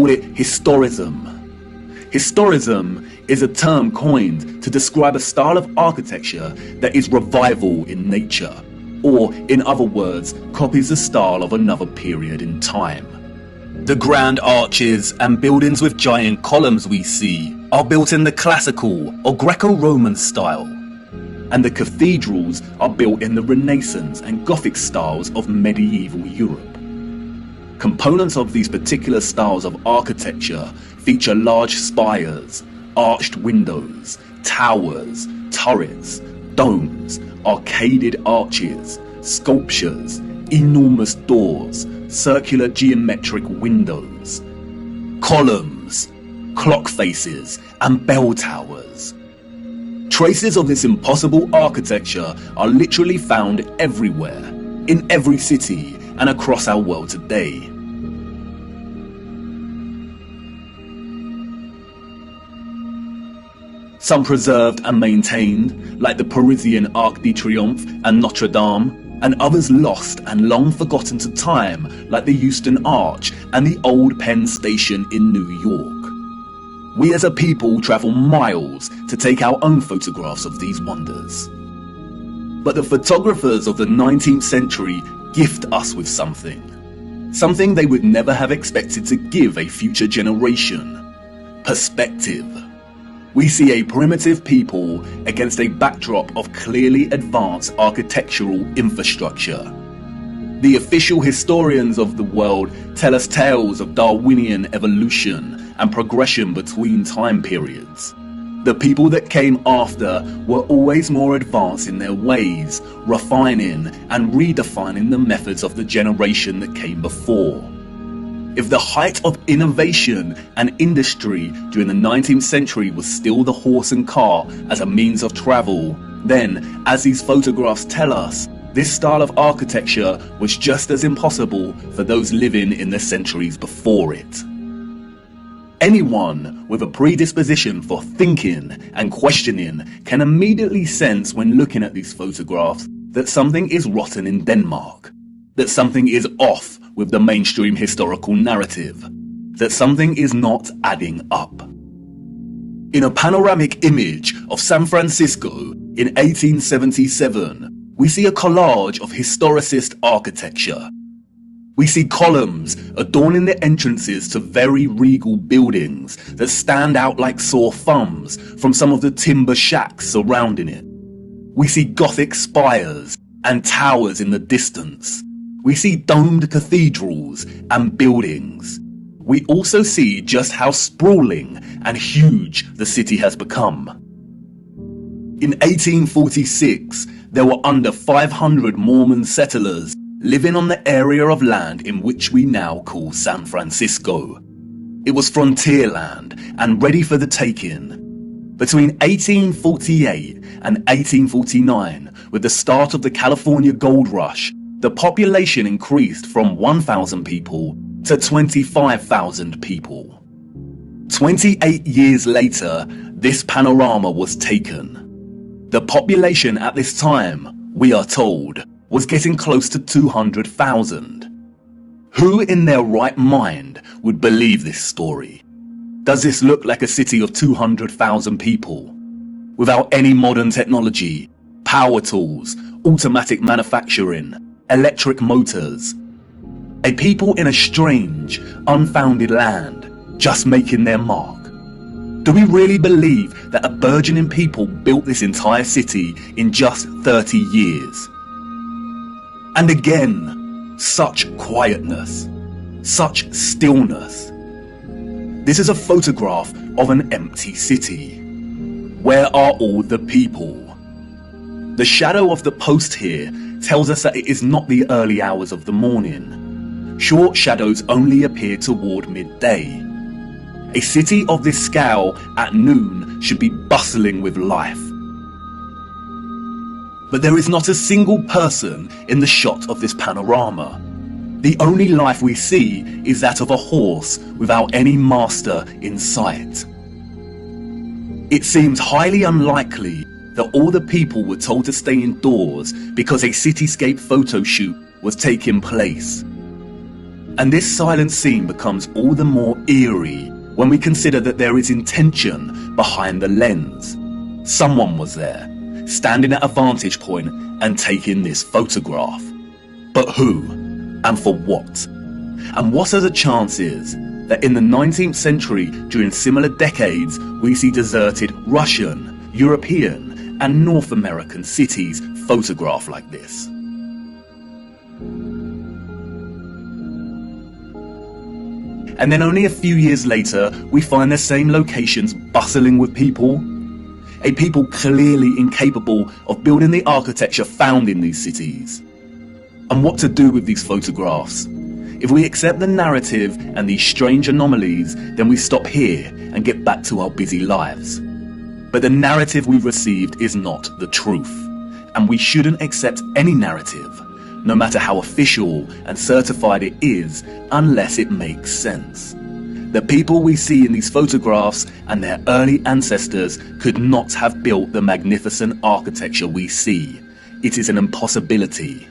call it historism. Historism is a term coined to describe a style of architecture that is revival in nature, or in other words, copies the style of another period in time. The grand arches and buildings with giant columns we see are built in the classical or Greco-Roman style, and the cathedrals are built in the Renaissance and Gothic styles of medieval Europe. Components of these particular styles of architecture feature large spires, arched windows, towers, turrets, domes, arcaded arches, sculptures, enormous doors, circular geometric windows, columns, clock faces, and bell towers. Traces of this impossible architecture are literally found everywhere, in every city and across our world today. Some preserved and maintained, like the Parisian Arc de Triomphe and Notre Dame, and others lost and long forgotten to time, like the Euston Arch and the Old Penn Station in New York. We as a people travel miles to take our own photographs of these wonders. But the photographers of the 19th century gift us with something they would never have expected to give a future generation: perspective. We see a primitive people against a backdrop of clearly advanced architectural infrastructure. The official historians of the world tell us tales of Darwinian evolution and progression between time periods. The people that came after were always more advanced in their ways, refining and redefining the methods of the generation that came before. If the height of innovation and industry during the 19th century was still the horse and car as a means of travel, then, as these photographs tell us, this style of architecture was just as impossible for those living in the centuries before it. Anyone with a predisposition for thinking and questioning can immediately sense when looking at these photographs that something is rotten in Denmark, that something is off with the mainstream historical narrative, that something is not adding up. In a panoramic image of San Francisco in 1877, we see a collage of historicist architecture. We see columns adorning the entrances to very regal buildings that stand out like sore thumbs from some of the timber shacks surrounding it. We see Gothic spires and towers in the distance. We see domed cathedrals and buildings. We also see just how sprawling and huge the city has become. In 1846, there were under 500 Mormon settlers living on the area of land in which we now call San Francisco. It was frontier land and ready for the taking. Between 1848 and 1849, with the start of the California Gold Rush, the population increased from 1,000 people to 25,000 people. 28 years later, this panorama was taken. The population at this time, we are told, was getting close to 200,000. Who in their right mind would believe this story? Does this look like a city of 200,000 people? Without any modern technology, power tools, automatic manufacturing, electric motors. A people in a strange, unfounded land, just making their mark. Do we really believe that a burgeoning people built this entire city in just 30 years? And again, such quietness, such stillness. This is a photograph of an empty city. Where are all the people? The shadow of the post here tells us that it is not the early hours of the morning. Short shadows only appear toward midday. A city of this scale at noon should be bustling with life. But there is not a single person in the shot of this panorama. The only life we see is that of a horse without any master in sight. It seems highly unlikely that all the people were told to stay indoors because a cityscape photo shoot was taking place. And this silent scene becomes all the more eerie when we consider that there is intention behind the lens. Someone was there, standing at a vantage point and taking this photograph. But who? And for what? And what are the chances that in the 19th century, during similar decades, we see deserted Russian, European, and North American cities photographed like this? And then only a few years later, we find the same locations bustling with people. A people clearly incapable of building the architecture found in these cities. And what to do with these photographs? If we accept the narrative and these strange anomalies, then we stop here and get back to our busy lives. But the narrative we've received is not the truth. And we shouldn't accept any narrative, no matter how official and certified it is, unless it makes sense. The people we see in these photographs and their early ancestors could not have built the magnificent architecture we see. It is an impossibility.